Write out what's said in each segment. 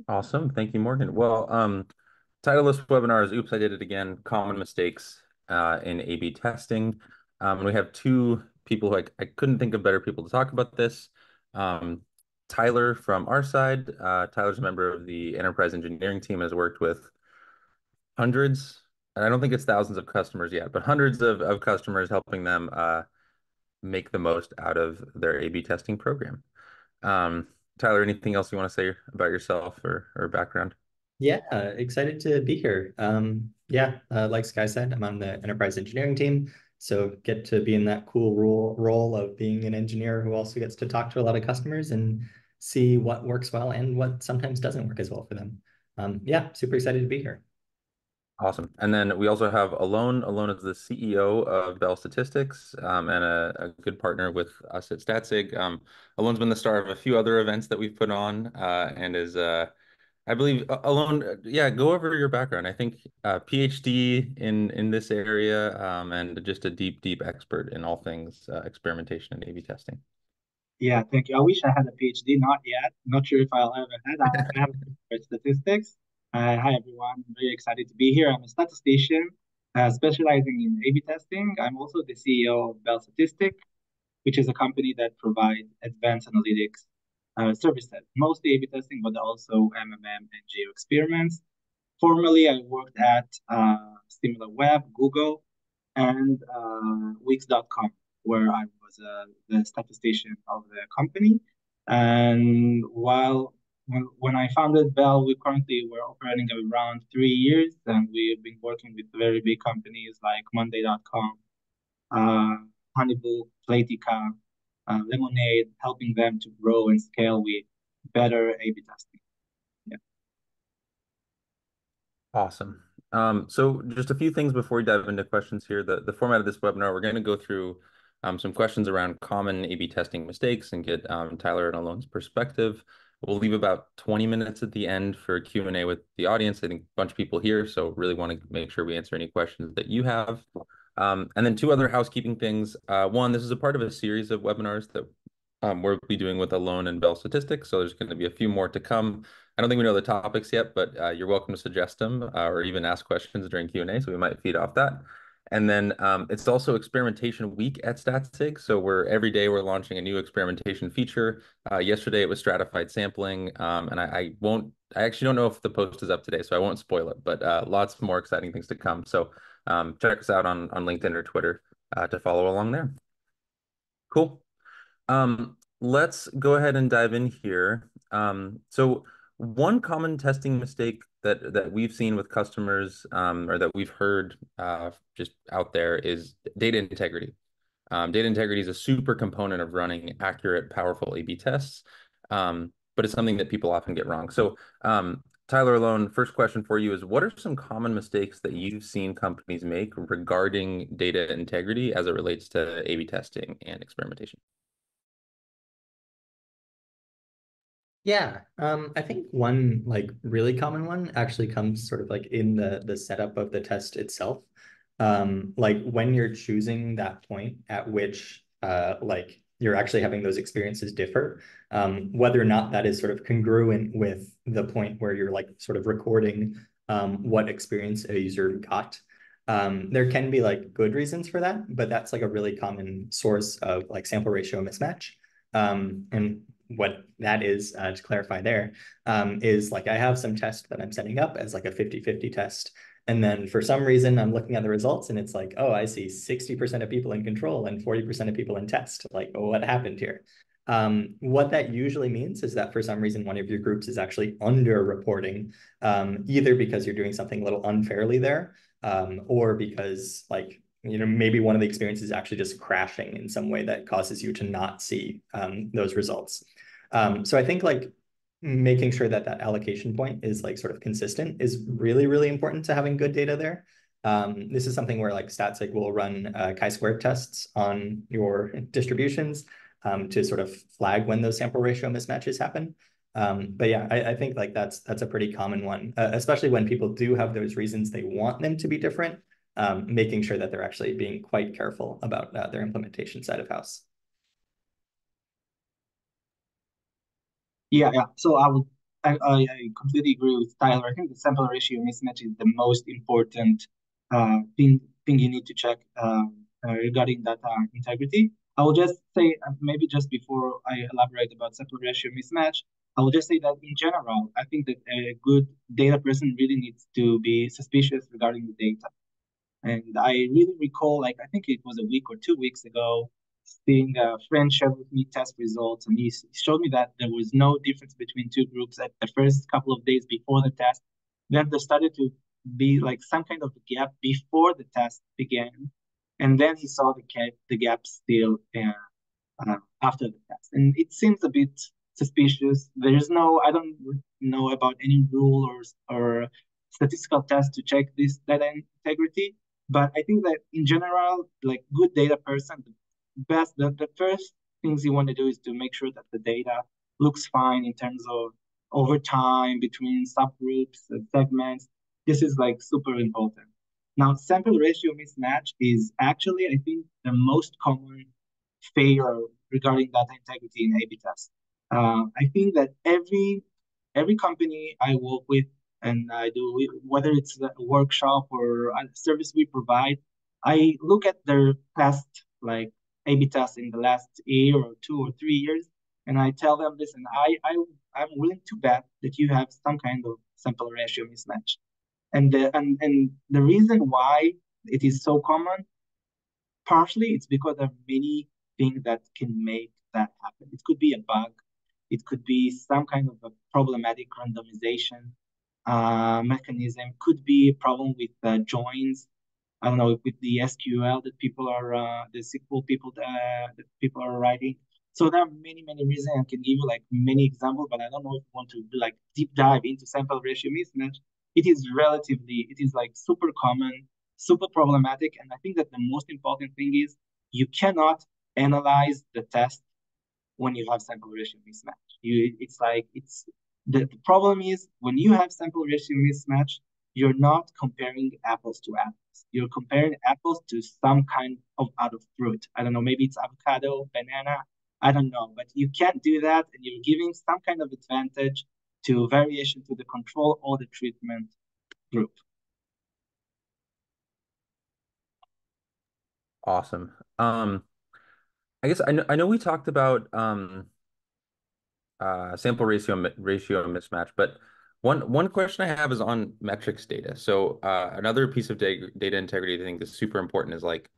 Awesome. Thank you, Morgan. Well, title of this webinar is Oops, I Did It Again, Common Mistakes in A/B Testing. We have two people who I couldn't think of better people to talk about this. Um, Tyler from our side. Tyler's a member of the enterprise engineering team, has worked with hundreds, and I don't think it's thousands of customers yet, but hundreds of customers, helping them make the most out of their A/B testing program. Um, Tyler, anything else you want to say about yourself or background? Yeah, excited to be here. Yeah, like Sky said, I'm on the enterprise engineering team, so get to be in that cool role of being an engineer who also gets to talk to a lot of customers and see what works well and what sometimes doesn't work as well for them. Yeah, super excited to be here. Awesome. And then we also have Alon. Alon is the CEO of Bell Statistics, and a good partner with us at Statsig. Alon's been the star of a few other events that we've put on, and is, I believe, Alon, yeah, go over your background. I think PhD in this area, and just a deep expert in all things experimentation and A/B testing. Yeah, thank you. I wish I had a PhD, not yet. Not sure if I'll ever had. I have a statistics. Hi everyone, I'm very excited to be here. I'm a statistician specializing in A/B testing. I'm also the CEO of Bell Statistic, which is a company that provides advanced analytics services, mostly A/B testing, but also MMM and geo experiments. Formerly, I worked at SimilarWeb, Google, and Wix.com, where I was the statistician of the company. And when I founded Bell, we currently were operating around 3 years, and we've been working with very big companies like Monday.com, uh, Honeybook, Playtika, Lemonade, helping them to grow and scale with better A/B testing. Yeah. Awesome. So just a few things before we dive into questions here. The format of this webinar, we're going to go through some questions around common A/B testing mistakes and get Tyler and Alon's perspective. We'll leave about 20 minutes at the end for Q&A with the audience. I think a bunch of people here, so really want to make sure we answer any questions that you have. And then two other housekeeping things. One, this is a part of a series of webinars that we'll be doing with Alon and Bell Statistics, so there's going to be a few more to come. I don't think we know the topics yet, but you're welcome to suggest them or even ask questions during Q&A, so we might feed off that. And then it's also experimentation week at Statsig, so every day we're launching a new experimentation feature. Yesterday it was stratified sampling, and I actually don't know if the post is up today, so I won't spoil it, but lots more exciting things to come. So check us out on LinkedIn or Twitter to follow along there. Cool. Let's go ahead and dive in here. So one common testing mistake that we've seen with customers, or that we've heard just out there, is data integrity. Data integrity is a super component of running accurate, powerful A/B tests, but it's something that people often get wrong. So, Tyler Alone, first question for you is, what are some common mistakes that you've seen companies make regarding data integrity as it relates to A/B testing and experimentation? Yeah, I think one like really common one actually comes sort of like in the setup of the test itself. Like when you're choosing that point at which like you're actually having those experiences differ, whether or not that is sort of congruent with the point where you're like sort of recording what experience a user got. There can be like good reasons for that, but that's like a really common source of like sample ratio mismatch. And what that is, to clarify there, is like I have some test that I'm setting up as like a 50-50 test. And then for some reason, I'm looking at the results and it's like, oh, I see 60% of people in control and 40% of people in test. Like, oh, what happened here? What that usually means is that for some reason, one of your groups is actually underreporting, either because you're doing something a little unfairly there, or because like maybe one of the experiences is actually just crashing in some way that causes you to not see those results. So I think like making sure that that allocation point is like sort of consistent is really, really important to having good data there. This is something where like Statsig will run chi-squared tests on your distributions to sort of flag when those sample ratio mismatches happen. But yeah, I think like that's a pretty common one, especially when people do have those reasons they want them to be different, making sure that they're actually being quite careful about their implementation side of house. Yeah, yeah. So I would I completely agree with Tyler. I think the sample ratio mismatch is the most important thing you need to check regarding data integrity. I will just say, maybe just before I elaborate about sample ratio mismatch, I will just say that in general, I think that a good data person really needs to be suspicious regarding the data. And I really recall, like, I think it was a week or 2 weeks ago, seeing a friend share with me test results, and he showed me that there was no difference between two groups at the first couple of days before the test. Then there started to be like some kind of gap before the test began, and then he saw the gap still after the test. And it seems a bit suspicious. I don't know about any rule or statistical test to check this data integrity, but I think that in general, like good data person, the first things you want to do is to make sure that the data looks fine in terms of over time between subgroups and segments. This is like super important. Now, sample ratio mismatch is actually, I think, the most common failure regarding data integrity in A/B tests. I think that every company I work with and I do, whether it's a workshop or a service we provide, I look at their past like A/B tests in the last year or 2 or 3 years, and I tell them, listen, I'm willing to bet that you have some kind of sample ratio mismatch. And the reason why it is so common, partially it's because there are many things that can make that happen. It could be a bug, it could be some kind of a problematic randomization mechanism, could be a problem with joins. I don't know, with the SQL that the SQL that people are writing. So there are many reasons. I can give you like many examples, but I don't know if you want to do like deep dive into sample ratio mismatch. It is like super common, super problematic. And I think that the most important thing is you cannot analyze the test when you have sample ratio mismatch. It's like the problem is when you have sample ratio mismatch, you're not comparing apples to apples. You're comparing apples to some kind of other fruit. I don't know, maybe it's avocado, banana. I don't know, but you can't do that, and you're giving some kind of advantage to variation to the control or the treatment group. Awesome. I guess I know we talked about sample ratio mismatch, but one question I have is on metrics data. So another piece of data integrity I think is super important is like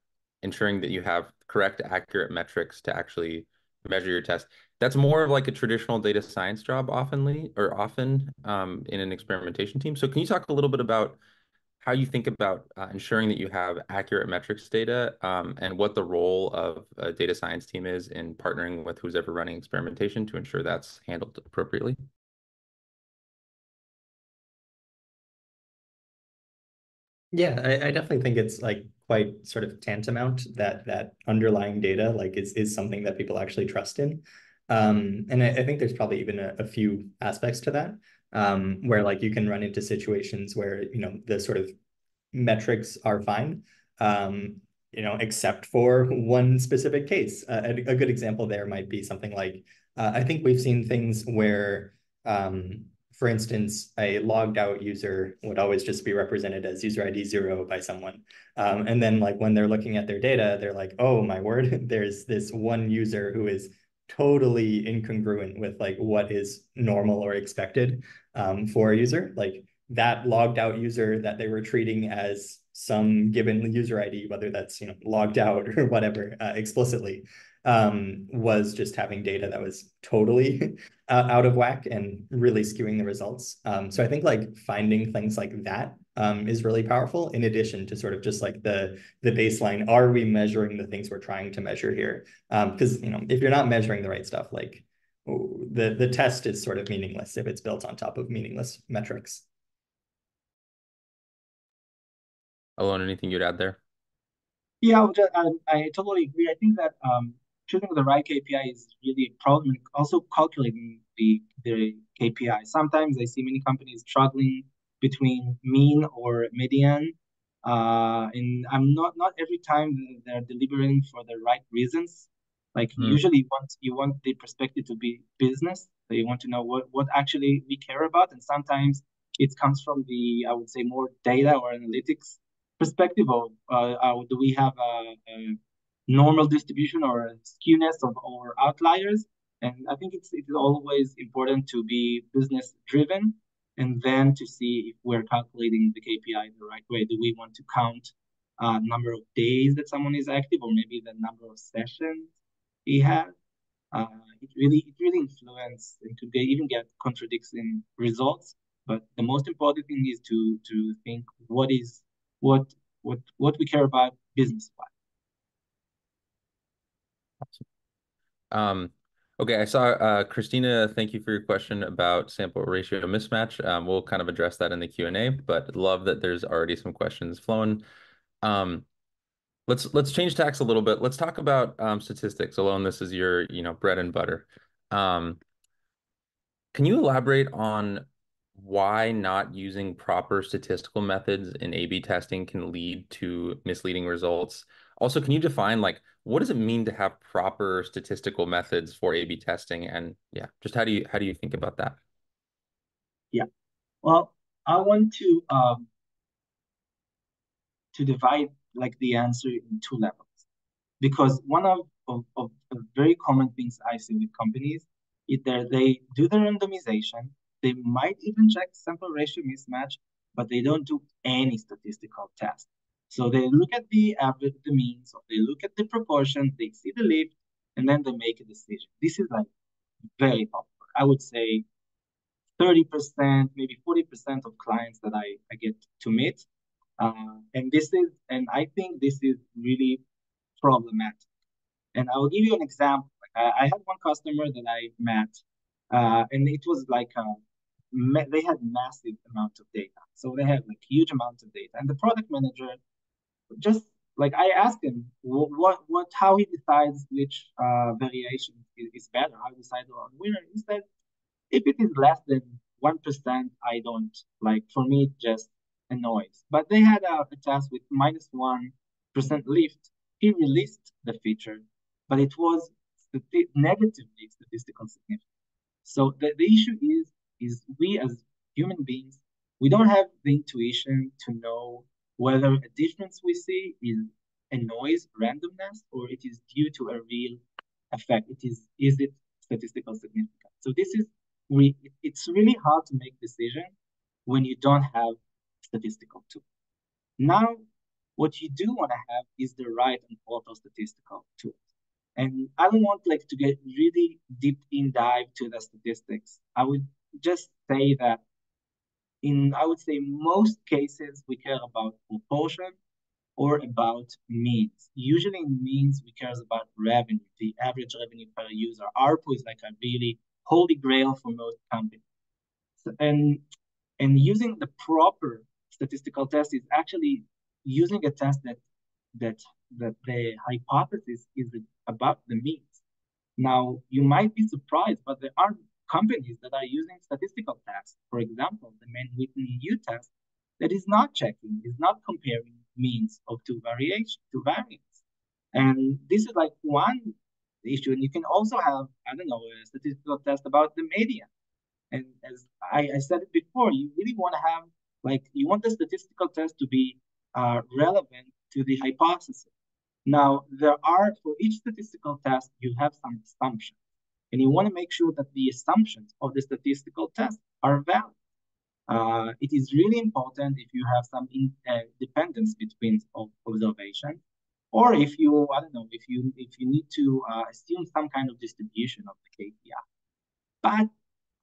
ensuring that you have correct, accurate metrics to actually measure your test. That's more of like a traditional data science job often in an experimentation team. So can you talk a little bit about how you think about ensuring that you have accurate metrics data, and what the role of a data science team is in partnering with who's ever running experimentation to ensure that's handled appropriately? Yeah, I definitely think it's like quite sort of tantamount that underlying data like is something that people actually trust in. And I think there's probably even a few aspects to that, where like you can run into situations where, the sort of metrics are fine, except for one specific case. A good example there might be something like, I think we've seen things where, for instance, a logged out user would always just be represented as user ID 0 by someone. And then like when they're looking at their data, they're like, oh my word, there's this one user who is totally incongruent with like what is normal or expected for a user. Like that logged out user that they were treating as some given user ID, whether that's logged out or whatever explicitly, was just having data that was totally out of whack and really skewing the results. So I think like finding things like that is really powerful. In addition to sort of just like the baseline, are we measuring the things we're trying to measure here? Because if you're not measuring the right stuff, like the test is sort of meaningless if it's built on top of meaningless metrics. Alon, anything you'd add there? Yeah, I totally agree. I think that choosing the right KPI is really a problem. And also calculating the KPI. Sometimes I see many companies struggling between mean or median, and I'm not every time they're deliberating for the right reasons. Like Mm. usually you want the perspective to be business. So you want to know what actually we care about. And sometimes it comes from I would say, more data or analytics perspective of do we have a normal distribution or a skewness of or outliers. And I think it is always important to be business driven and then to see if we're calculating the KPI the right way. Do we want to count number of days that someone is active, or maybe the number of sessions he had? It really influences and could even get contradicting results. But the most important thing is to think what what we care about business wise. Um, okay, I saw Christina, thank you for your question about sample ratio mismatch. We'll kind of address that in the Q&A, but love that there's already some questions flowing. Um, let's change tacks a little bit. Let's talk about statistics. Alone, this is your, bread and butter. Um, can you elaborate on why not using proper statistical methods in A/B testing can lead to misleading results? Also, can you define like what does it mean to have proper statistical methods for A/B testing? And yeah, just how do you think about that? Yeah. Well, I want to divide like the answer in two levels, because one of the very common things I see with companies is that they do the randomization, they might even check sample ratio mismatch, but they don't do any statistical test. So they look at the average, the means, or they look at the proportions, they see the lift, and then they make a decision. This is like very popular. I would say 30%, maybe 40% of clients that I get to meet. And I think this is really problematic. And I will give you an example. I had one customer that I met, and it was like they had massive amount of data. So they had like huge amount of data, and the product manager just like I asked him how he decides which variation is better, how he decides on winner. He said if it is less than 1%, I don't like. For me, it just a noise. But they had a task with -1% lift. He released the feature, but it was negatively statistical significant. So the issue is we as human beings, we don't have the intuition to know whether a difference we see is a noise, randomness, or it is due to a real effect. Is it statistical significance? So it's really hard to make decision when you don't have statistical tool. Now, what you do want to have is the right and proper statistical tools. And I don't want like to get really deep in dive to the statistics. I would just say that I would say most cases we care about proportion or about means. Usually in means we care about revenue, the average revenue per user. ARPU is like a really holy grail for most companies. So, and using the proper statistical test is actually using a test that that the hypothesis is about the means. Now, you might be surprised, but there are companies that are using statistical tests. For example, the Mann-Whitney U test that is not checking, is not comparing means of two variants. And this is like one issue. And you can also have, I don't know, a statistical test about the median. And as I said it before, you really want to have, like, you want the statistical test to be relevant to the hypothesis. Now, for each statistical test, you have some assumptions, and you want to make sure that the assumptions of the statistical test are valid. It is really important if you have some dependence between observation, or if you, I don't know, if you need to assume some kind of distribution of the KPI. But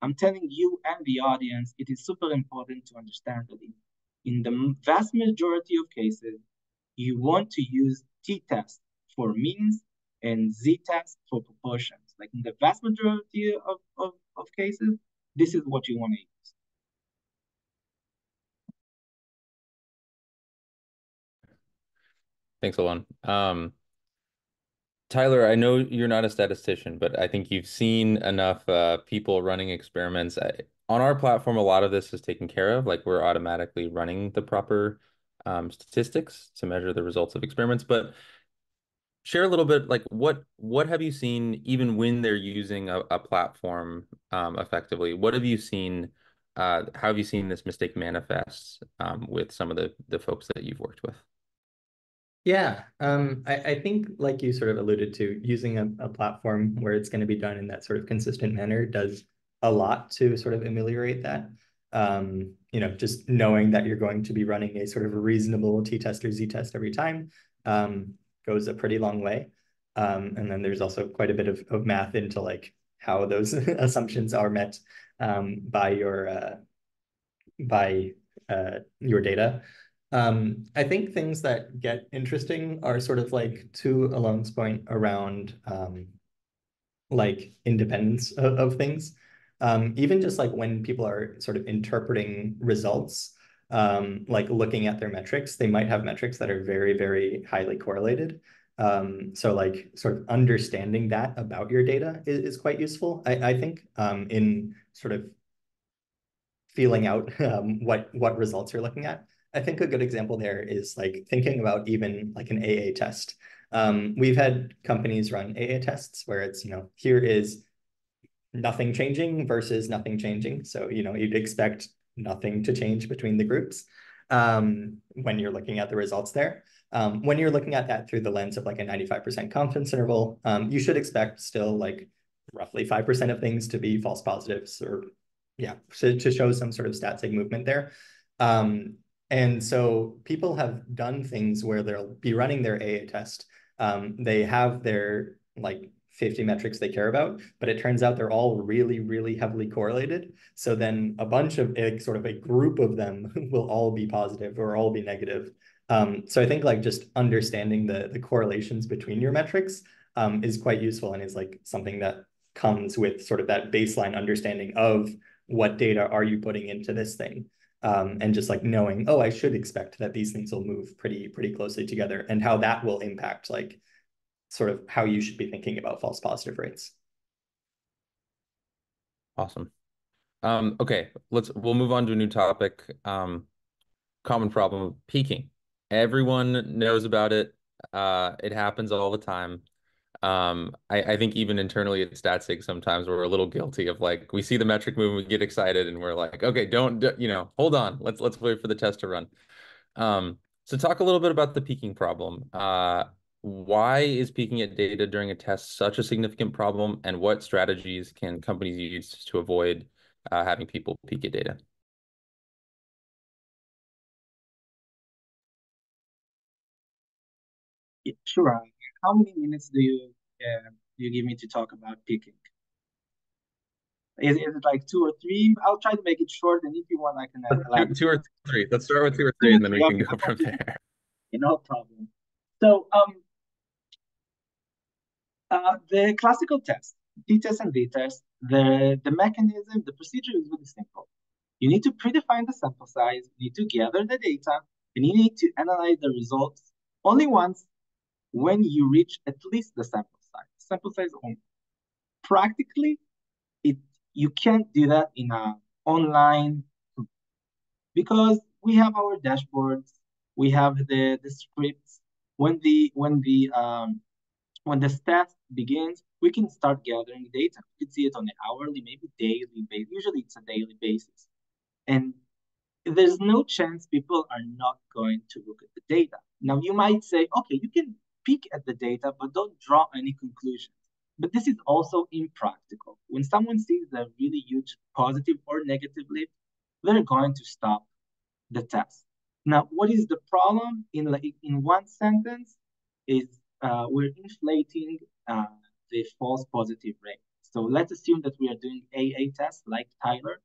I'm telling you and the audience, it is super important to understand that in the vast majority of cases, you want to use t-test for means and z-test for proportions. Like in the vast majority of cases, this is what you want to use. Thanks, Alon. Tyler, I know you're not a statistician, but I think you've seen enough people running experiments. On our platform, a lot of this is taken care of. Like we're automatically running the proper statistics to measure the results of experiments. But share a little bit like what have you seen even when they're using a platform effectively? What have you seen? How have you seen this mistake manifest with some of the folks that you've worked with? Yeah, I think like you sort of alluded to, using a platform where it's going to be done in that sort of consistent manner does a lot to sort of ameliorate that. Just knowing that you're going to be running a sort of reasonable t-test or z-test every time goes a pretty long way. And then there's also quite a bit of math into like how those assumptions are met by your data. I think things that get interesting are sort of like to Alon's point around like independence of things. Even just like when people are sort of interpreting results, like looking at their metrics, they might have metrics that are very, very highly correlated. So like sort of understanding that about your data is quite useful, I think, in sort of feeling out what results you're looking at. I think a good example there is like thinking about even like an AA test. We've had companies run AA tests where it's, here is nothing changing versus nothing changing. So, you'd expect nothing to change between the groups when you're looking at the results there. When you're looking at that through the lens of like a 95% confidence interval, you should expect still like roughly 5% of things to be false positives or yeah, to show some sort of stat sig movement there. And so people have done things where they'll be running their AA test. They have their like 50 metrics they care about, but it turns out they're all really, really heavily correlated. So then a bunch of sort of a group of them will all be positive or all be negative. So I think like just understanding the correlations between your metrics is quite useful and is like something that comes with sort of that baseline understanding of what data are you putting into this thing. And just like knowing, oh, I should expect that these things will move pretty closely together and how that will impact like sort of how you should be thinking about false positive rates. Awesome. Okay, we'll move on to a new topic. Common problem, peaking. Everyone knows about it. It happens all the time. I think even internally at Statsig, sometimes we're a little guilty of like we see the metric move, we get excited, and we're like, okay, hold on, let's wait for the test to run. So talk a little bit about the peaking problem. Why is peaking at data during a test such a significant problem, and what strategies can companies use to avoid having people peak at data? Yeah, sure. How many minutes do you give me to talk about picking? Is it like two or three? I'll try to make it short, and if you want, I can elaborate. Two or three. Let's start with two or Two three, or and then three. we can Okay, go from there. no problem. So, the classical test, t-test and d-test, the mechanism, the procedure is really simple. You need to predefine the sample size, you need to gather the data, and you need to analyze the results only once when you reach at least the sample size. Sample size only. Practically, it you can't do that in a online because we have our dashboards, we have the scripts. When the test begins, we can start gathering data. We can see it on an hourly, maybe daily basis. Usually it's a daily basis. And there's no chance people are not going to look at the data. Now, you might say, okay, you can peek at the data, but don't draw any conclusions. But this is also impractical. When someone sees a really huge positive or negative lift, they're going to stop the test. Now, what is the problem in one sentence is we're inflating the false positive rate. So let's assume that we are doing AA tests like Tyler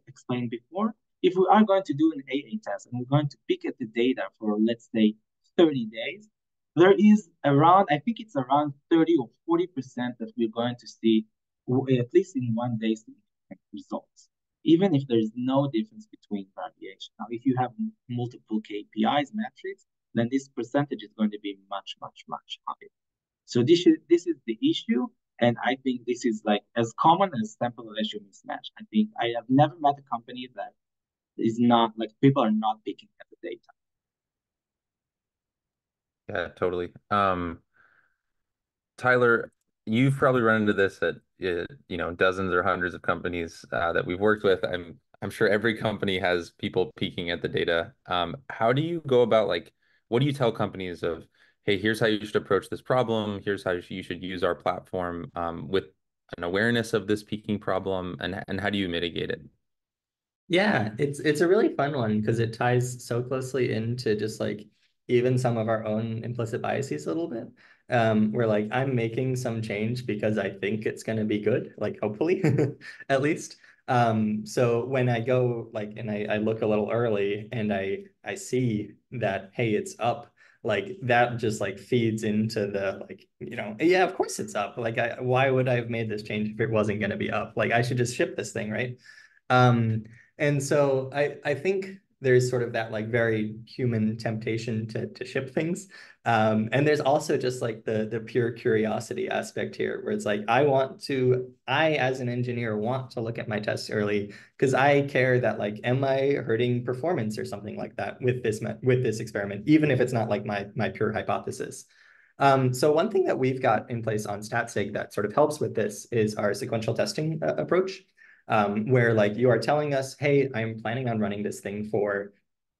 explained before. If we are going to do an AA test and we're going to pick at the data for, let's say, 30 days, there is around, I think it's around 30 or 40% that we're going to see, at least in one day, results, even if there's no difference between variation. Now, if you have multiple KPIs, metrics, then this percentage is going to be much higher. So this is the issue, and I think this is like as common as sample ratio mismatch. I think I have never met a company that is not like people are not picking at the data. Yeah, totally. Tyler, you've probably run into this at dozens or hundreds of companies that we've worked with. I'm sure every company has people peeking at the data. How do you go about like what do you tell companies of, hey, here's how you should approach this problem. Here's how you should use our platform with an awareness of this peaking problem, and how do you mitigate it? Yeah, it's a really fun one because it ties so closely into just like even some of our own implicit biases a little bit. Where like I'm making some change because I think it's gonna be good, like hopefully at least. So when I go like and I look a little early and I see that hey it's up, like that just like feeds into the like yeah of course it's up. Like why would I have made this change if it wasn't gonna be up? Like I should just ship this thing, right? Um, and so I think there's sort of that like very human temptation to ship things. And there's also just like the pure curiosity aspect here, where it's like I as an engineer want to look at my tests early because I care that like, am I hurting performance or something like that with this experiment, even if it's not like my pure hypothesis. So one thing that we've got in place on StatSig that sort of helps with this is our sequential testing approach where like you are telling us, hey, I'm planning on running this thing for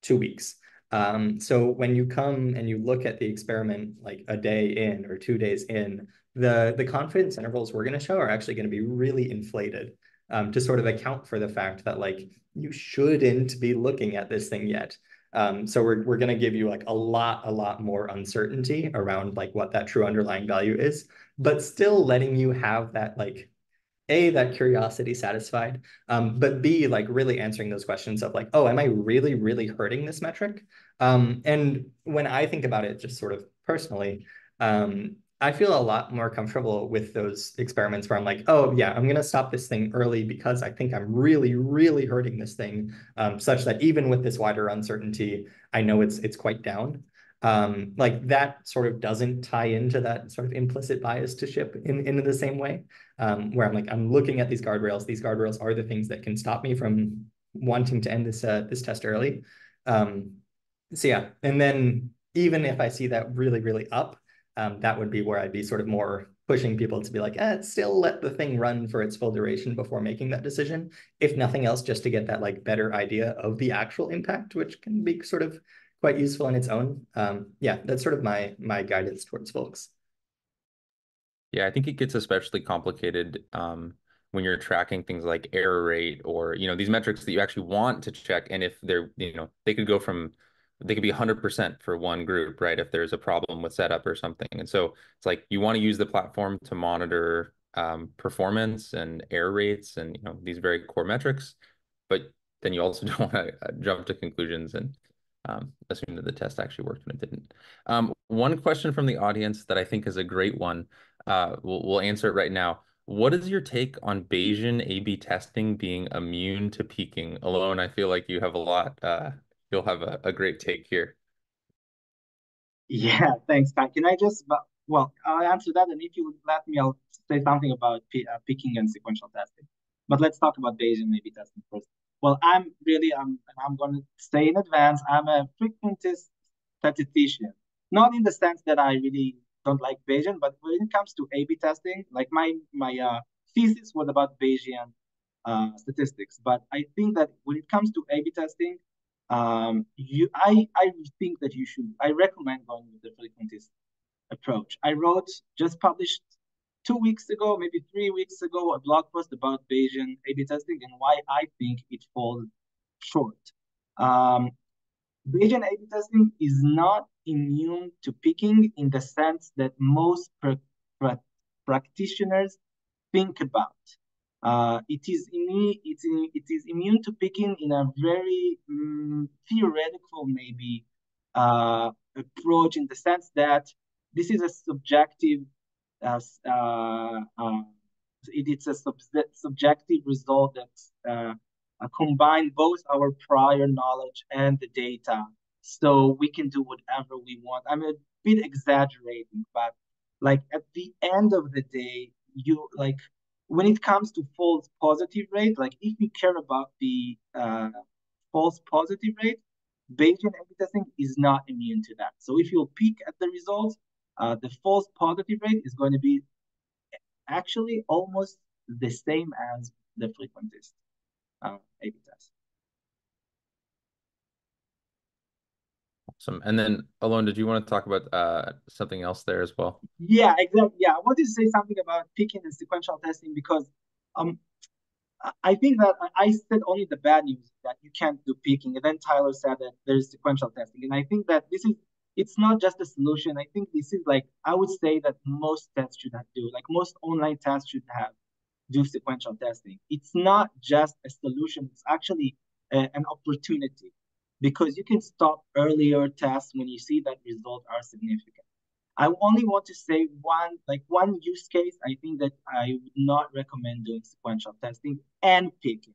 2 weeks. So when you come and you look at the experiment like a day in or 2 days in, the confidence intervals we're going to show are actually going to be really inflated to sort of account for the fact that like you shouldn't be looking at this thing yet. So we're going to give you like a lot more uncertainty around like what that true underlying value is, but still letting you have that like a that curiosity satisfied, but B like really answering those questions of like, oh, am I really hurting this metric? And when I think about it, just sort of personally, I feel a lot more comfortable with those experiments where I'm like, oh yeah, I'm gonna stop this thing early because I think I'm really hurting this thing, such that even with this wider uncertainty, I know it's quite down. Like that sort of doesn't tie into that sort of implicit bias to ship in the same way where I'm like, I'm looking at these guardrails. These guardrails are the things that can stop me from wanting to end this test early. Um, so yeah, and then even if I see that really up, that would be where I'd be sort of more pushing people to be like, still let the thing run for its full duration before making that decision. If nothing else, just to get that like better idea of the actual impact, which can be sort of quite useful in its own. Yeah, that's sort of my guidance towards folks. Yeah, I think it gets especially complicated when you're tracking things like error rate or, these metrics that you actually want to check. And if they're, they could be 100% for one group, right? If there's a problem with setup or something. And so it's like you want to use the platform to monitor performance and error rates and, these very core metrics. But then you also don't want to jump to conclusions and assume that the test actually worked when it didn't. One question from the audience that I think is a great one. We'll answer it right now. What is your take on Bayesian A/B testing being immune to peaking? Alone, I feel like you have a lot. You'll have a great take here. Yeah, thanks, Pat. Can I just, well, I'll answer that, and if you would let me, I'll say something about picking and sequential testing. But let's talk about Bayesian A/B testing first. Well, I'm going to say in advance, I'm a frequentist statistician. Not in the sense that I really don't like Bayesian, but when it comes to A/B testing, like my thesis was about Bayesian statistics. But I think that when it comes to A/B testing, I think that I recommend going with the frequentist approach. I just published 2 weeks ago, maybe 3 weeks ago, a blog post about Bayesian A/B testing and why I think it falls short. Um, Bayesian A/B testing is not immune to picking in the sense that most practitioners think about. It is immune to picking in a very theoretical, maybe, approach in the sense that this is a subjective, uh, uh, uh, it's a subjective result that combine both our prior knowledge and the data, so we can do whatever we want. I'm a bit exaggerating, but like at the end of the day, you like when it comes to false positive rate, like if you care about the false positive rate, Bayesian A/B testing is not immune to that. So if you'll peek at the results, the false positive rate is going to be actually almost the same as the frequentist A/B test. Awesome. And then, Alon, did you want to talk about something else there as well? Yeah, exactly. Yeah, I wanted to say something about picking and sequential testing because um, I think that I said only the bad news that you can't do picking, and then Tyler said that there's sequential testing, and I think that it's not just a solution. I think this is like I would say that most tests should have do, like most online tests should have do sequential testing. It's not just a solution; it's actually an opportunity because you can stop earlier tests when you see that results are significant. I only want to say one use case. I think that I would not recommend doing sequential testing and picking.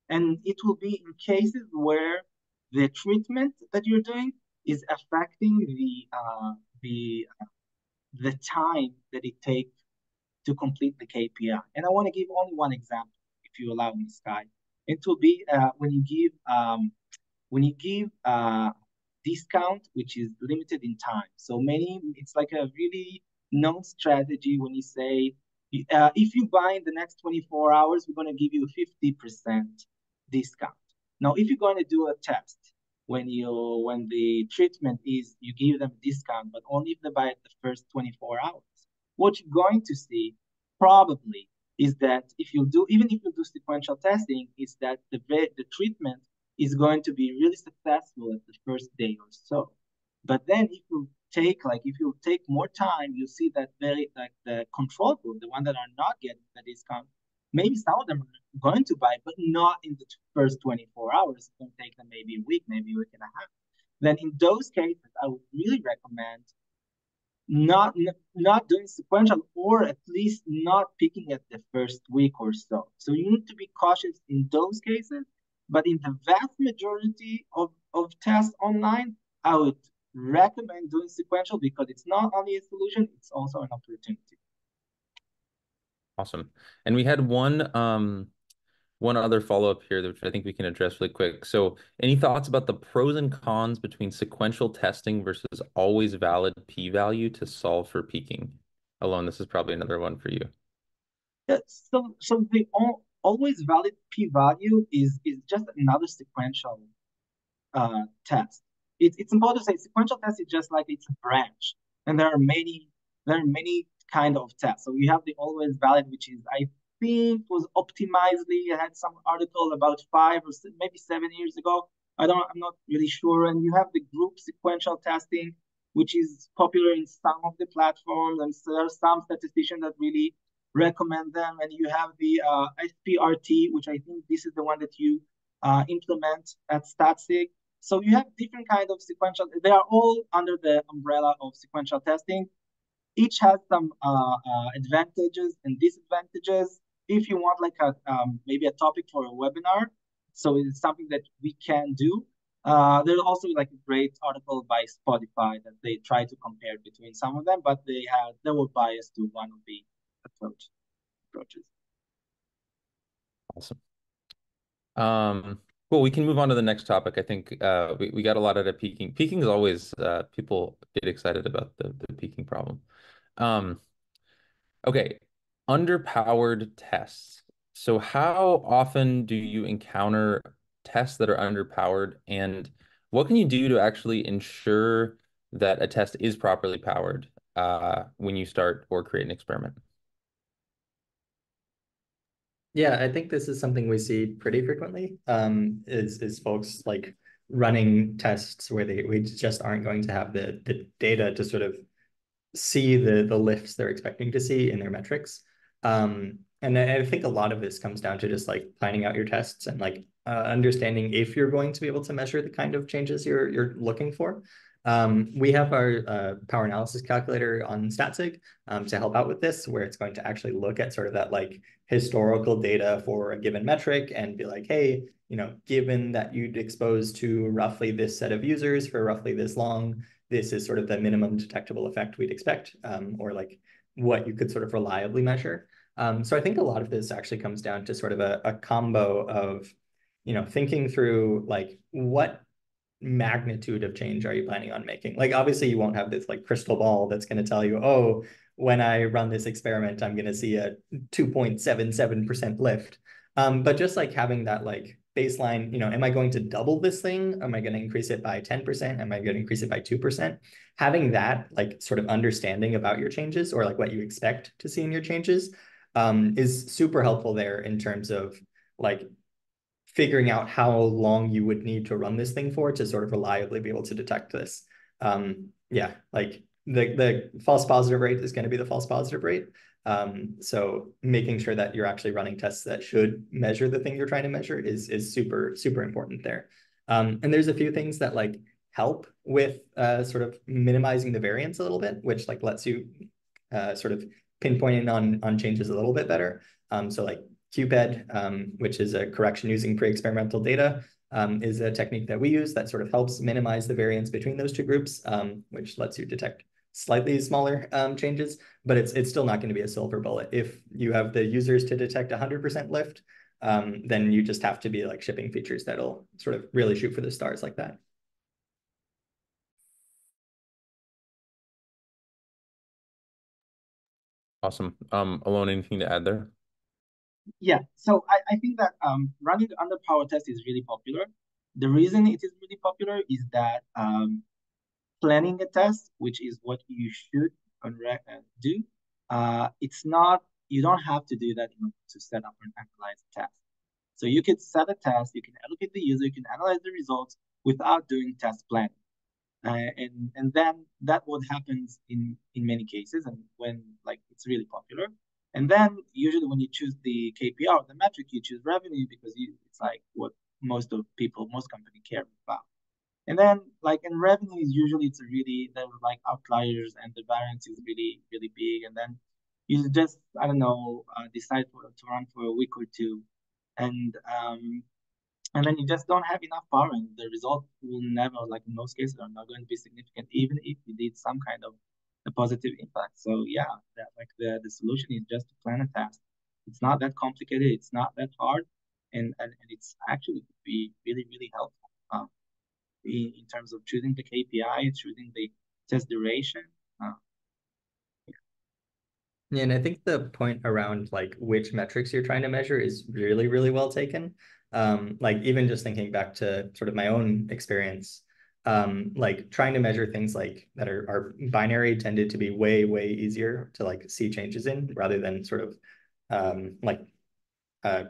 And it will be in cases where the treatment that you're doing is affecting the time that it takes to complete the KPI. And I want to give only one example, if you allow me, Sky. It will be when you give discount which is limited in time. So it's like a really known strategy when you say, if you buy in the next 24 hours, we're going to give you a 50% discount. Now, if you're going to do a test when the treatment is you give them a discount, but only if they buy it the first 24 hours, what you're going to see probably is that even if you do sequential testing, is that the treatment is going to be really successful at the first day or so. But then if you take more time, you see that like the control group, the one that are not getting the discount, maybe some of them are going to buy, but not in the first 24 hours. It's going to take them maybe a week, maybe a week and a half. Then in those cases, I would really recommend not not doing sequential, or at least not picking at the first week or so. So you need to be cautious in those cases. But in the vast majority of tests online, I would recommend doing sequential because it's not only a solution, it's also an opportunity. Awesome. And we had one other follow-up here, which I think we can address really quick. So, any thoughts about the pros and cons between sequential testing versus always valid p-value to solve for peaking? Alone, this is probably another one for you. Yeah, so the always valid p-value is just another sequential test. It's important to say sequential test is just like it's a branch, and there are many kind of tests. So you have the always valid, which is I think was optimizedly. I had some article about 5 or maybe 7 years ago. I'm not really sure. And you have the group sequential testing, which is popular in some of the platforms, and so there are some statisticians that really recommend them. And you have the SPRT, which I think this is the one that you implement at Statsig. So you have different kind of sequential. They are all under the umbrella of sequential testing. Each has some advantages and disadvantages. If you want like maybe a topic for a webinar, so it's something that we can do. There's also like a great article by Spotify that they try to compare between some of them, but they were biased to one of the approaches. Awesome. Well, we can move on to the next topic. I think we got a lot out of peaking. Peaking is always people get excited about the peaking problem. Um, okay, underpowered tests. So how often do you encounter tests that are underpowered, and what can you do to actually ensure that a test is properly powered when you start or create an experiment? Yeah, I think this is something we see pretty frequently, is folks like running tests where we just aren't going to have the data to sort of see the lifts they're expecting to see in their metrics. And I think a lot of this comes down to just like planning out your tests and like understanding if you're going to be able to measure the kind of changes you're looking for. We have our power analysis calculator on Statsig to help out with this, where it's going to actually look at sort of that like historical data for a given metric and be like, hey, given that you'd expose to roughly this set of users for roughly this long, this is sort of the minimum detectable effect we'd expect, or like what you could sort of reliably measure. So I think a lot of this actually comes down to sort of a combo of, thinking through like what magnitude of change are you planning on making? Like, obviously, you won't have this like crystal ball that's going to tell you, oh, when I run this experiment, I'm going to see a 2.77% lift. But just like having that like baseline, am I going to double this thing? Am I going to increase it by 10%? Am I going to increase it by 2%? Having that like sort of understanding about your changes or like what you expect to see in your changes is super helpful there in terms of like figuring out how long you would need to run this thing for to sort of reliably be able to detect this. Yeah, like the false positive rate is going to be the false positive rate. So making sure that you're actually running tests that should measure the thing you're trying to measure is super, super important there. And there's a few things that like help with sort of minimizing the variance a little bit, which like lets you sort of pinpoint in on changes a little bit better. So like QPED, which is a correction using pre-experimental data, is a technique that we use that sort of helps minimize the variance between those two groups, which lets you detect slightly smaller changes, but it's still not going to be a silver bullet. If you have the users to detect 100% lift, then you just have to be like shipping features that'll sort of really shoot for the stars like that. Awesome. Alone, anything to add there? Yeah, so I think that running under power test is really popular. The reason it is really popular is that planning a test, which is what you should do, it's not, you don't have to do that in order to set up and analyze a test. So you can set a test, you can allocate the user, you can analyze the results without doing test planning. And then that what happens in many cases, and when like it's really popular. And then usually when you choose the KPI or the metric, you choose revenue because it's like what most company care about. And then like in revenues, usually it's a really, there are like outliers and the variance is really, really big. And then you just, I don't know, decide to run for a week or two. And and then you just don't have enough power and the result will never, like in most cases, are not going to be significant, even if you did some kind of a positive impact. So yeah, that like the solution is just to plan a test. It's not that complicated, it's not that hard, and it's actually could be really, really helpful in terms of choosing the KPI, choosing the test duration. Uh, Yeah, and I think the point around like which metrics you're trying to measure is really, really well taken. Like even just thinking back to sort of my own experience, like trying to measure things like that are binary tended to be way, way easier to like see changes in rather than sort of like uh,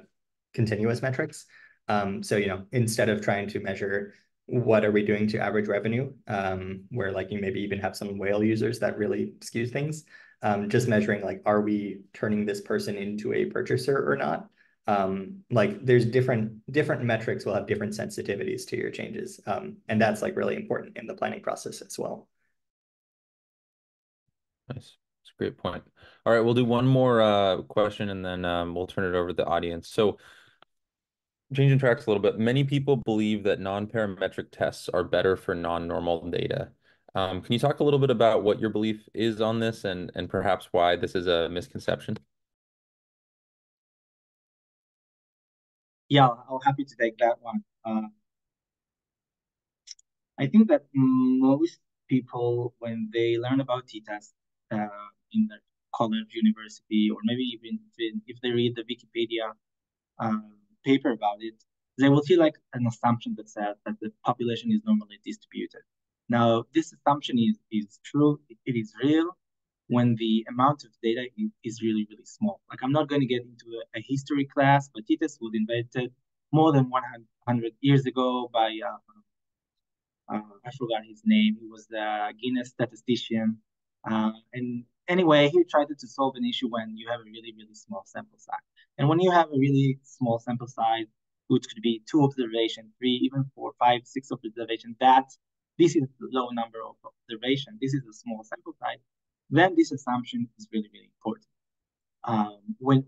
continuous metrics. So, instead of trying to measure what are we doing to average revenue, where like you maybe even have some whale users that really skew things, just measuring like, are we turning this person into a purchaser or not? Like there's different metrics will have different sensitivities to your changes. And that's like really important in the planning process as well. Nice. That's a great point. All right, we'll do one more question and then we'll turn it over to the audience. So changing tracks a little bit. Many people believe that non-parametric tests are better for non-normal data. Can you talk a little bit about what your belief is on this and perhaps why this is a misconception? yeah, I'll happy to take that one. I think that most people, when they learn about t-test in their college, university, or maybe even if they read the Wikipedia paper about it, they will see like an assumption that says that the population is normally distributed. Now, this assumption is true, it is real when the amount of data is really, really small. Like I'm not going to get into a history class, but t-test was invented more than 100 years ago by I forgot his name. He was the Guinness statistician. And anyway, he tried to solve an issue when you have a really, really small sample size. And when you have a really small sample size, which could be two observations, three, even four, five, six observations, that this is the low number of observations. This is a small sample size. Then this assumption is really, really important. When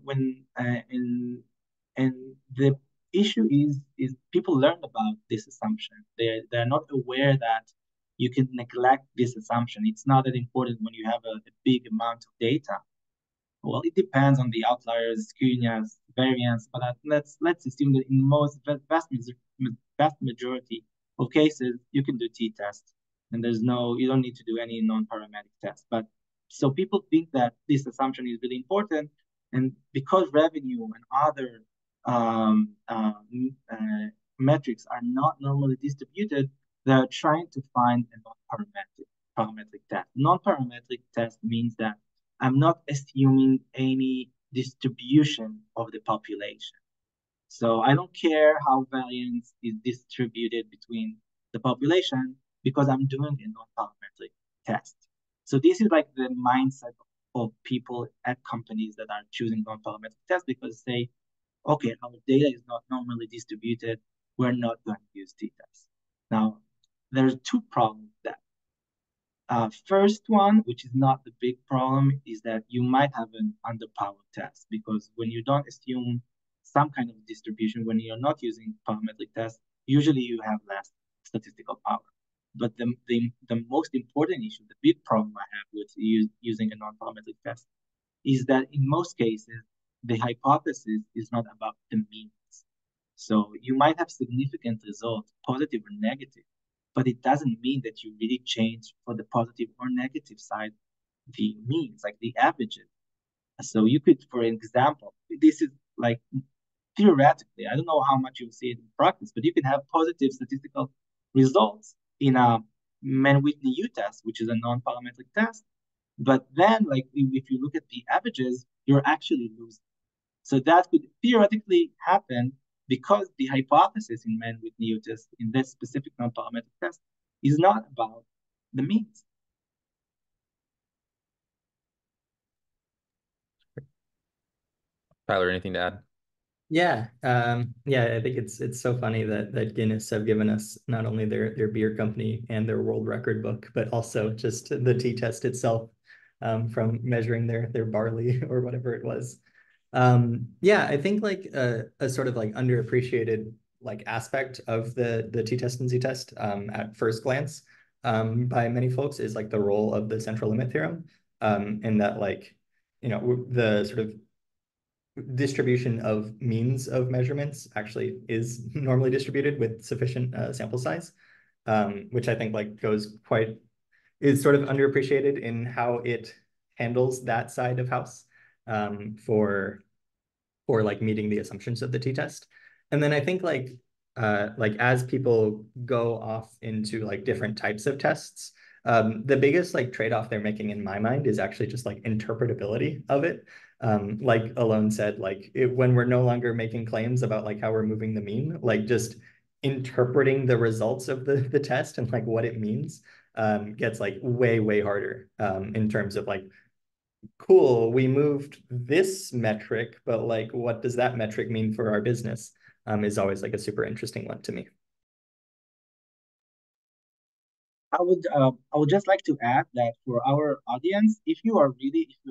and the issue is people learn about this assumption. They're not aware that you can neglect this assumption. It's not that important when you have a big amount of data. Well, it depends on the outliers, skewness, variance, but let's assume that in most vast majority of cases, you can do t-tests, and you don't need to do any non-parametric test. But so people think that this assumption is really important, and because revenue and other metrics are not normally distributed, they're trying to find a non-parametric test. Non-parametric test means that I'm not assuming any distribution of the population. So I don't care how variance is distributed between the population because I'm doing a non-parametric test. So this is like the mindset of people at companies that are choosing non-parametric tests because they say, okay, our data is not normally distributed. We're not going to use t-tests. Now, there's two problems with that. First one, which is not the big problem, is that you might have an underpowered test because when you don't assume some kind of distribution, when you're not using parametric tests, usually you have less statistical power. But the most important issue, the big problem I have with using a non-parametric test is that in most cases, the hypothesis is not about the means. So you might have significant results, positive or negative, but it doesn't mean that you really change for the positive or negative side the means, like the averages. So you could, for example, this is like theoretically, I don't know how much you'll see it in practice, but you can have positive statistical results in a Mann-Whitney test, which is a non-parametric test. But then, like if you look at the averages, you're actually losing. So that could theoretically happen because the hypothesis in Mann-Whitney test in this specific non-parametric test is not about the means. Tyler, anything to add? Yeah, I think it's so funny that Guinness have given us not only their beer company and their world record book, but also just the t-test itself, from measuring their barley or whatever it was. Yeah, I think like a sort of like underappreciated like aspect of the t-test and z-test at first glance by many folks is like the role of the central limit theorem, in that like the sort of distribution of means of measurements actually is normally distributed with sufficient sample size, which I think like is sort of underappreciated in how it handles that side of house, for like meeting the assumptions of the t-test. And then I think like as people go off into like different types of tests, the biggest like trade-off they're making in my mind is actually just like interpretability of it. Like Alon said, like when we're no longer making claims about like how we're moving the mean, like just interpreting the results of the test and like what it means gets like way harder, in terms of like, cool, we moved this metric, but like, what does that metric mean for our business? Is always like a super interesting one to me. I would just like to add that for our audience, if you're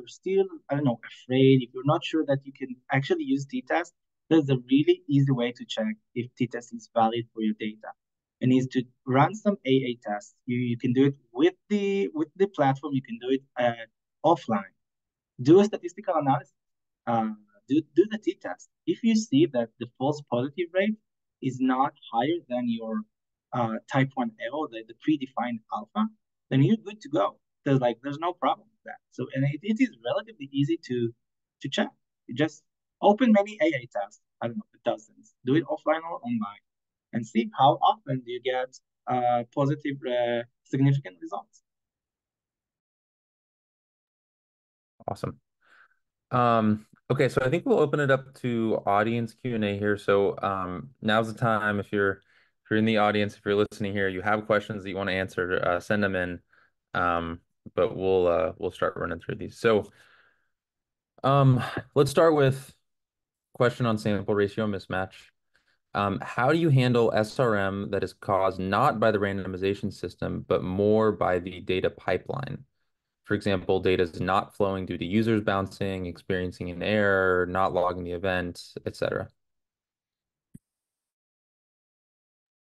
still, I don't know, afraid, if you're not sure that you can actually use t-test, there's a really easy way to check if t-test is valid for your data, and is to run some AA tests. You can do it with the platform. You can do it offline. Do a statistical analysis. Do the t-test. If you see that the false positive rate is not higher than your type 1 error, the predefined alpha, then you're good to go. There's no problem with that. So, and it is relatively easy to check. You just open many AA tests. I don't know, dozens. Do it offline or online, and see how often do you get positive, significant results. Awesome. Okay, so I think we'll open it up to audience Q&A here. So now's the time. If you're in the audience, if you're listening here, you have questions that you want to answer, send them in. But we'll start running through these. So um, let's start with question on sample ratio mismatch. How do you handle SRM that is caused not by the randomization system, but more by the data pipeline? For example, data is not flowing due to users bouncing, experiencing an error, not logging the event, etc.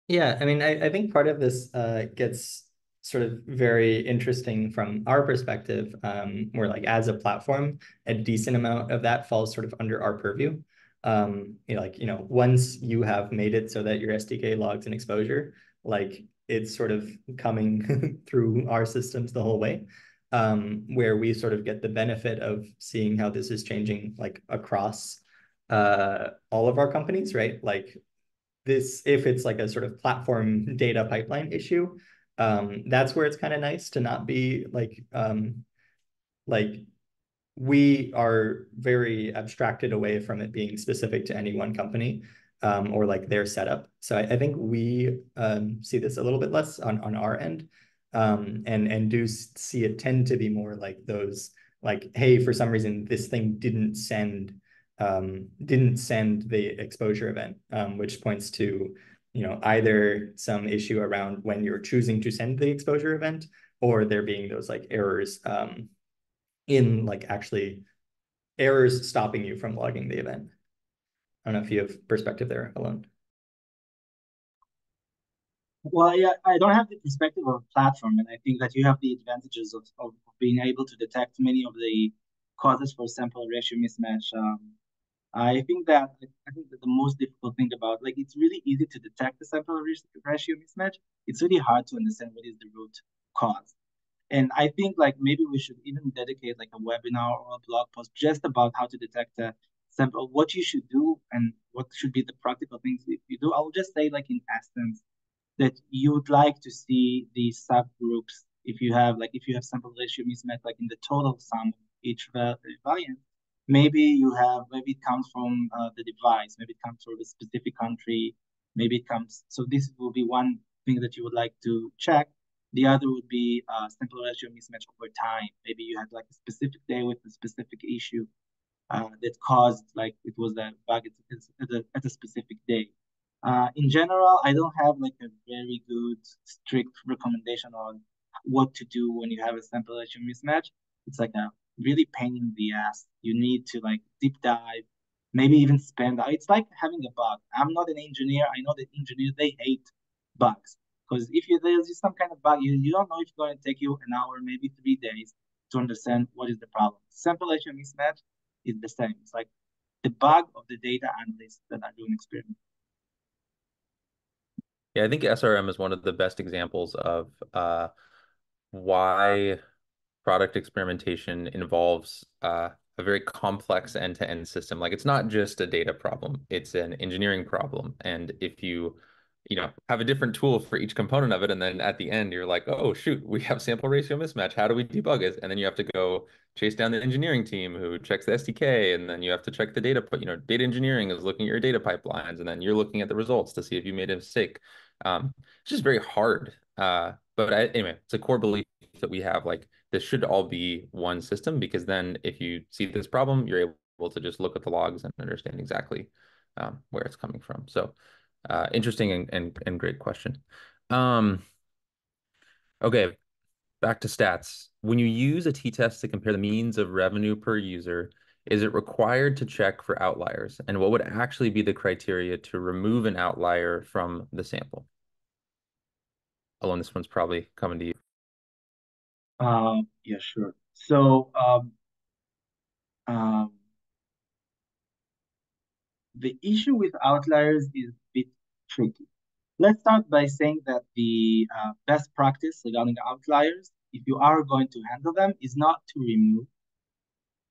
Yeah, I mean, I think part of this gets sort of very interesting from our perspective, where like as a platform, a decent amount of that falls sort of under our purview. once you have made it so that your SDK logs an exposure, like it's sort of coming through our systems the whole way, where we sort of get the benefit of seeing how this is changing like across all of our companies, right? Like this, if it's like a sort of platform data pipeline issue, that's where it's kind of nice to not be like we are very abstracted away from it being specific to any one company, or like their setup. So I think we see this a little bit less on our end, and do see it tend to be more like those, like, hey, for some reason this thing didn't send the exposure event, which points to either some issue around when you're choosing to send the exposure event, or there being those like errors, in like actually errors stopping you from logging the event. I don't know if you have perspective there, Alon. Well, yeah, I don't have the perspective of a platform, and I think that you have the advantages of being able to detect many of the causes for sample ratio mismatch. I think that the most difficult thing about, like, it's really easy to detect the sample ratio mismatch. It's really hard to understand what is the root cause. And I think like maybe we should even dedicate like a webinar or a blog post just about how to detect a sample, what you should do and what should be the practical things you do. I'll just say like in essence that you would like to see these subgroups if you have sample ratio mismatch like in the total sum of each variant. Maybe it comes from the device, maybe it comes from a specific country, maybe it comes. So this will be one thing that you would like to check. The other would be sample ratio mismatch over time. Maybe you had like a specific day with a specific issue that caused like it was a bug at a specific day. In general, I don't have like a very good strict recommendation on what to do when you have a sample ratio mismatch. It's like a really pain in the ass. You need to like deep dive, maybe even spend. It's like having a bug. I'm not an engineer. I know that engineers they hate bugs because if there's some kind of bug, you don't know if it's going to take you an hour, maybe 3 days to understand what is the problem. Sample ratio mismatch is the same. It's like the bug of the data analysts that are doing experiments. Yeah, I think SRM is one of the best examples of why product experimentation involves a very complex end-to-end system. Like it's not just a data problem, it's an engineering problem. And if you have a different tool for each component of it, and then at the end you're like, oh shoot, we have sample ratio mismatch. How do we debug it? And then you have to go chase down the engineering team who checks the SDK, and then you have to check the data. Data engineering is looking at your data pipelines, and then you're looking at the results to see if you made a mistake. It's just very hard. Anyway, it's a core belief that we have. Like this should all be one system because then if you see this problem, you're able to just look at the logs and understand exactly where it's coming from. So interesting and great question. Um, okay, back to stats. When you use a t-test to compare the means of revenue per user, is it required to check for outliers? And what would actually be the criteria to remove an outlier from the sample? Alon, this one's probably coming to you. Yeah, sure. So the issue with outliers is a bit tricky. Let's start by saying that the best practice regarding outliers, if you are going to handle them, is not to remove,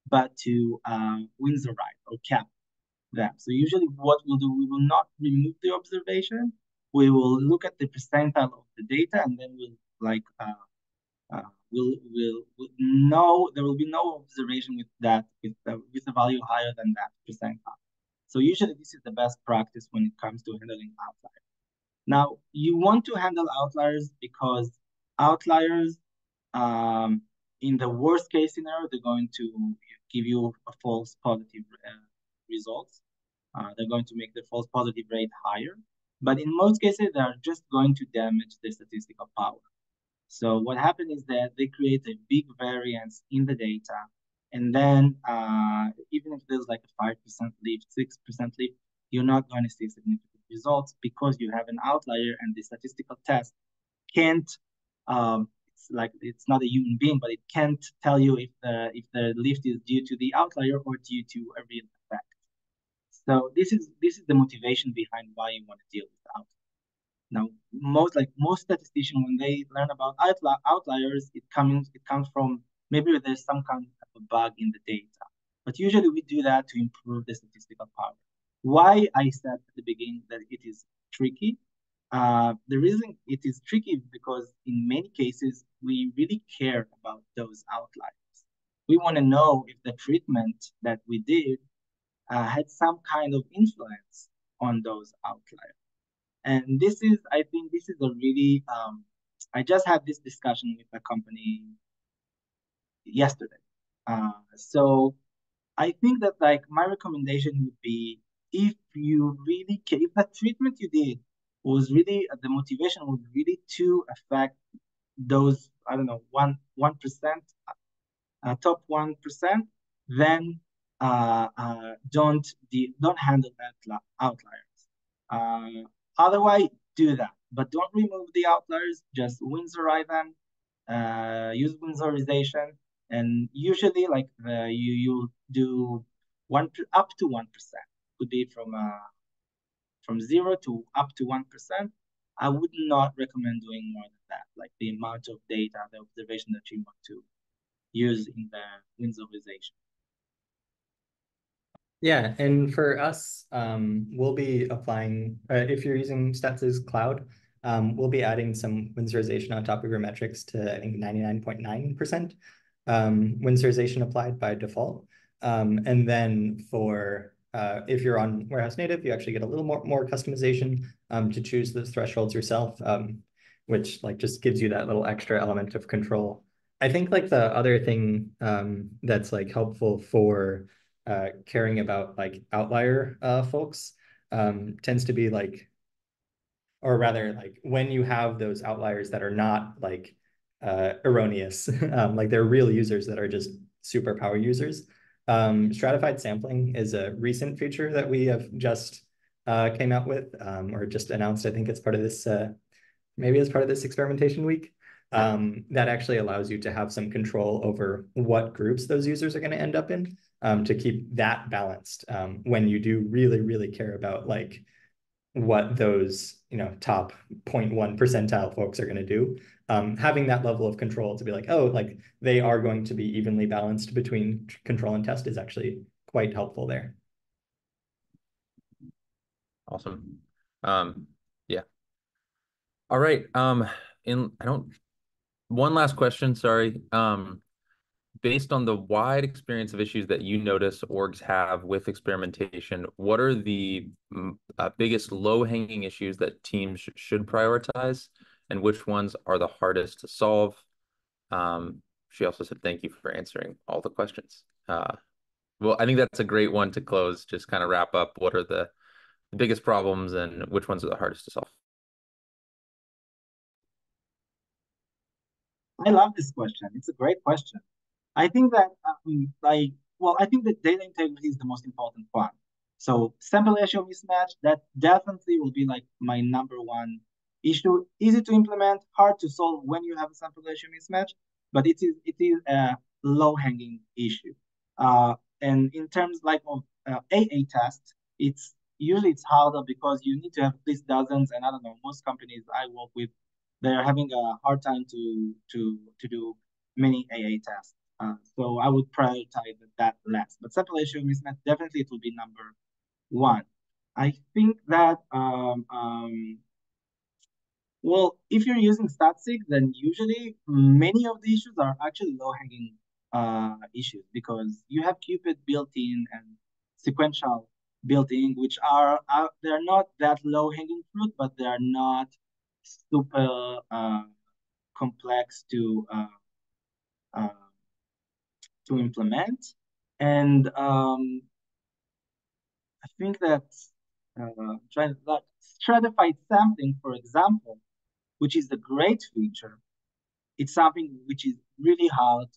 but to Windsor right or cap them. So usually what we'll do, we will not remove the observation. We will look at the percentile of the data and then we'll like we'll know there will be no observation with that with a value higher than that percentile. So usually this is the best practice when it comes to handling outliers. Now you want to handle outliers because outliers, um, in the worst case scenario, they're going to give you a false positive results. They're going to make the false positive rate higher. But in most cases, they're just going to damage the statistical power. So what happened is that they create a big variance in the data. And then even if there's like a 5% lift, 6% lift, you're not going to see significant results because you have an outlier and the statistical test can't, it's like it's not a human being, but it can't tell you if the lift is due to the outlier or due to a real effect. So this is the motivation behind why you want to deal with outliers. Now, most statisticians, when they learn about outliers, it comes from maybe there's some kind of a bug in the data. But usually we do that to improve the statistical power. Why I said at the beginning that it is tricky. The reason it is tricky is because in many cases we really care about those outliers. We want to know if the treatment that we did had some kind of influence on those outliers. And I think this is a really, I just had this discussion with a company yesterday. So I think that like my recommendation would be if you really care, if the treatment you did was really the motivation was really to affect those, I don't know, 1%, top 1%, then don't handle that outliers. Otherwise, do that, but don't remove the outliers. Just Windsorize them. Use Windsorization, and usually, like you do up to 1%. Could be from 0 to up to 1%. I would not recommend doing more than that. Like the amount of data, the observation that you want to use in the Windsorization. Yeah, and for us, we'll be applying, if you're using Stats' Cloud, we'll be adding some Windsorization on top of your metrics to, I think, 99.9% Windsorization applied by default. And then for, if you're on Warehouse Native, you actually get a little more customization to choose those thresholds yourself, which like just gives you that little extra element of control. I think like the other thing that's like helpful for caring about like outlier folks tends to be like, or rather like when you have those outliers that are not like erroneous, like they're real users that are just super power users. Stratified sampling is a recent feature that we have just came out with or just announced. I think it's part of this, maybe as part of this experimentation week. That actually allows you to have some control over what groups those users are going to end up in to keep that balanced when you do really, really care about like what those, top 0.1 percentile folks are going to do. Having that level of control to be like, oh, like they are going to be evenly balanced between control and test is actually quite helpful there. Awesome. Yeah. All right. One last question, sorry. Based on the wide experience of issues that you notice orgs have with experimentation, what are the biggest low-hanging issues that teams should prioritize, and which ones are the hardest to solve? She also said thank you for answering all the questions. Well, I think that's a great one to close, just kind of wrap up. What are the biggest problems and which ones are the hardest to solve? I love this question. It's a great question. I think that I think that data integrity is the most important one. So sample ratio mismatch, that definitely will be like my number one issue. Easy to implement, hard to solve when you have a sample ratio mismatch, but it is a low hanging issue. And in terms like of AA tests, it's harder because you need to have at least dozens, and I don't know, most companies I work with, they're having a hard time to do many AA tests. So I would prioritize that less. But sample ratio mismatch, definitely it will be number one. I think that well, if you're using Statsig, then usually many of the issues are actually low-hanging issues because you have Cupid built in and sequential built in, which they're not that low-hanging fruit, but they are not super complex uh, to implement. And I think that trying that stratified sampling, for example, which is a great feature, it's something which is really hard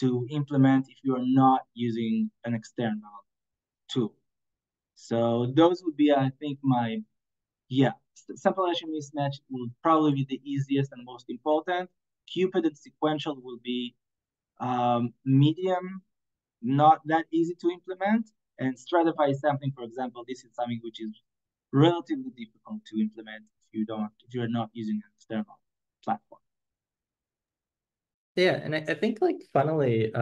to implement if you are not using an external tool. So those would be, I think, yeah, sample ratio mismatch will probably be the easiest and most important. Cupid and sequential will be medium, not that easy to implement. And stratify is something, for example, this is something which is relatively difficult to implement if you're not using an external platform. Yeah, and I think like funnily,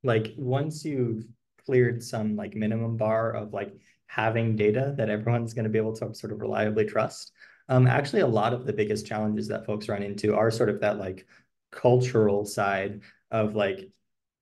like once you've cleared some like minimum bar of like having data that everyone's going to be able to sort of reliably trust, actually a lot of the biggest challenges that folks run into are sort of that like cultural side of like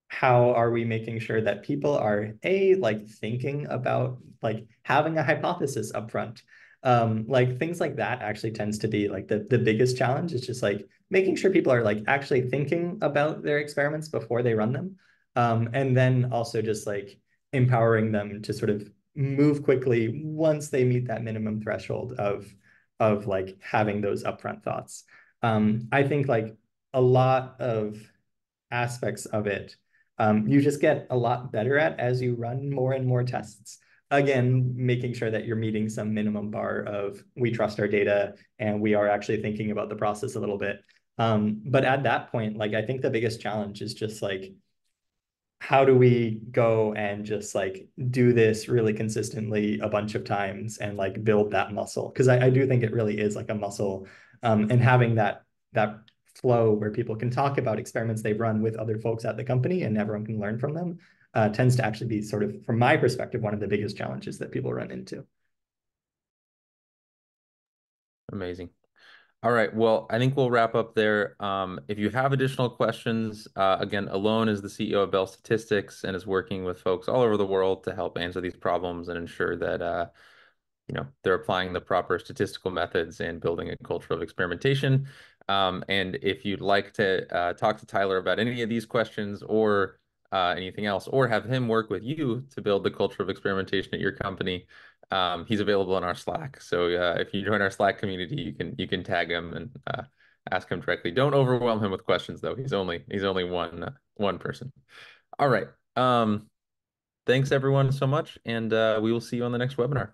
how are we making sure that people are like thinking about like having a hypothesis up front, like things like that actually tends to be like the biggest challenge. Is just like making sure people are like actually thinking about their experiments before they run them, and then also just like empowering them to sort of move quickly once they meet that minimum threshold of like having those upfront thoughts. I think like a lot of aspects of it, you just get a lot better at as you run more and more tests. Again, making sure that you're meeting some minimum bar of we trust our data and we are actually thinking about the process a little bit. But at that point, like I think the biggest challenge is just like how do we go and just like do this really consistently a bunch of times and like build that muscle? Because I do think it really is like a muscle, and having that flow where people can talk about experiments they've run with other folks at the company and everyone can learn from them, tends to actually be sort of, from my perspective, one of the biggest challenges that people run into. Amazing. All right. Well, I think we'll wrap up there. If you have additional questions, again, Alon is the CEO of Bell Statistics and is working with folks all over the world to help answer these problems and ensure that they're applying the proper statistical methods and building a culture of experimentation. And if you'd like to talk to Tyler about any of these questions or anything else, or have him work with you to build the culture of experimentation at your company, he's available in our Slack. So if you join our Slack community, you can tag him and ask him directly. Don't overwhelm him with questions, though. He's only one person. All right. Thanks everyone so much, and we will see you on the next webinar.